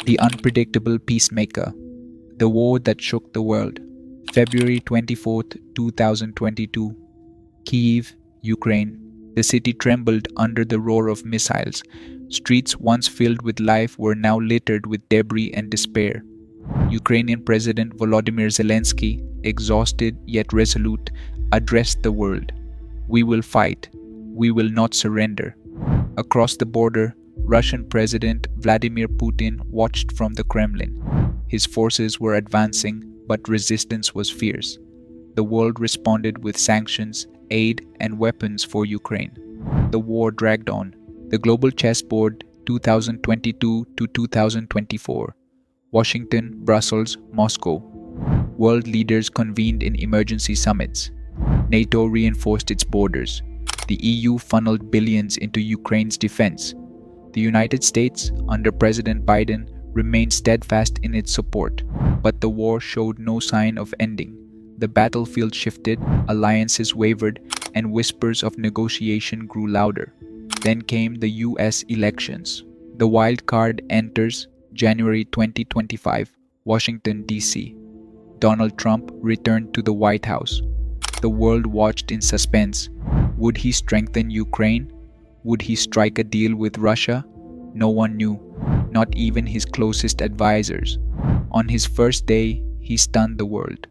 The unpredictable Peacemaker, the war that shook the world. February 24th, 2022, Kyiv, Ukraine. The city trembled under the roar of missiles. Streets once filled with life were now littered with debris and despair. Ukrainian President Volodymyr Zelensky, exhausted yet resolute, addressed the world. We will fight. We will not surrender. Across the border, Russian President Vladimir Putin watched from the Kremlin. His forces were advancing, but resistance was fierce. The world responded with sanctions, aid, and weapons for Ukraine. The war dragged on. The Global Chessboard 2022 to 2024. Washington, Brussels, Moscow. World leaders convened in emergency summits. NATO reinforced its borders. The EU funneled billions into Ukraine's defense. The United States, under President Biden, remained steadfast in its support, but the war showed no sign of ending. The battlefield shifted, alliances wavered, and whispers of negotiation grew louder. Then came the US elections. The wild card enters January 2025, Washington, D.C. Donald Trump returned to the White House. The world watched in suspense. Would he strengthen Ukraine? Would he strike a deal with Russia? No one knew, not even his closest advisors. On his first day, he stunned the world.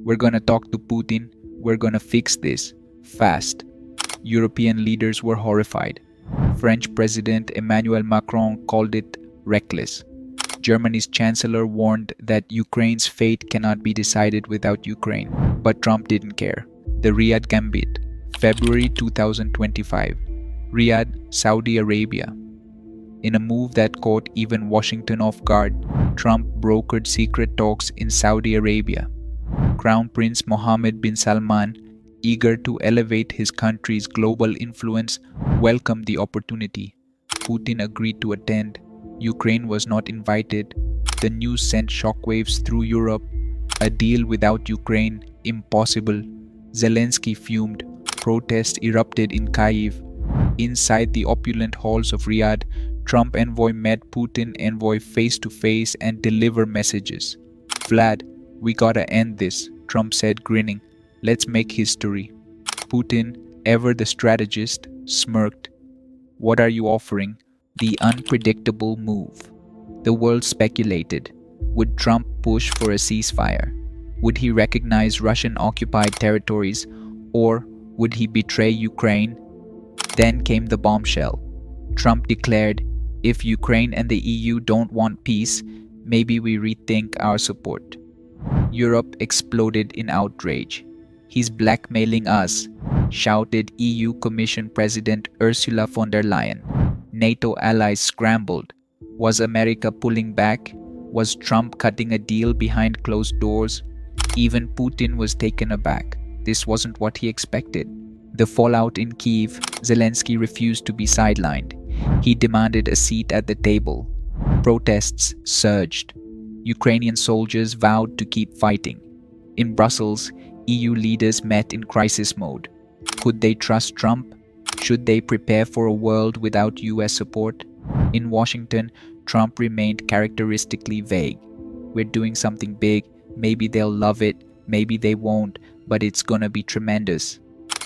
We're gonna talk to Putin. We're gonna fix this. Fast. European leaders were horrified. French President Emmanuel Macron called it reckless. Germany's Chancellor warned that Ukraine's fate cannot be decided without Ukraine. But Trump didn't care. The Riyadh Gambit, February 2025. Riyadh, Saudi Arabia. In a move that caught even Washington off guard, Trump brokered secret talks in Saudi Arabia. Crown Prince Mohammed bin Salman, eager to elevate his country's global influence, welcomed the opportunity. Putin agreed to attend. Ukraine was not invited. The news sent shockwaves through Europe. A deal without Ukraine, impossible. Zelensky fumed. Protests erupted in Kyiv. Inside the opulent halls of Riyadh, Trump envoy met Putin envoy face to face and deliver messages. Vlad, we gotta end this, Trump said, grinning. Let's make history. Putin, ever the strategist, smirked. What are you offering? The unpredictable move. The world speculated. Would Trump push for a ceasefire? Would he recognize Russian-occupied territories? Or would he betray Ukraine? Then came the bombshell. Trump declared, if Ukraine and the EU don't want peace, maybe we rethink our support. Europe exploded in outrage. He's blackmailing us, shouted EU Commission President Ursula von der Leyen. NATO allies scrambled. Was America pulling back? Was Trump cutting a deal behind closed doors? Even Putin was taken aback. This wasn't what he expected. The fallout in Kyiv, Zelensky refused to be sidelined. He demanded a seat at the table. Protests surged. Ukrainian soldiers vowed to keep fighting. In Brussels, EU leaders met in crisis mode. Could they trust Trump? Should they prepare for a world without US support? In Washington, Trump remained characteristically vague. We're doing something big. Maybe they'll love it. Maybe they won't. But it's gonna be tremendous.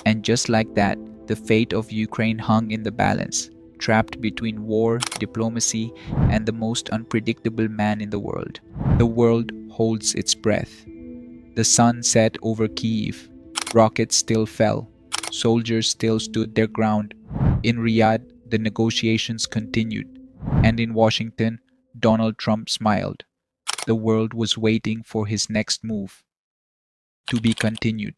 And just like that, the fate of Ukraine hung in the balance, trapped between war, diplomacy, and the most unpredictable man in the world. The world holds its breath. The sun set over Kyiv. Rockets still fell. Soldiers still stood their ground. In Riyadh, the negotiations continued. And in Washington, Donald Trump smiled. The world was waiting for his next move. To be continued.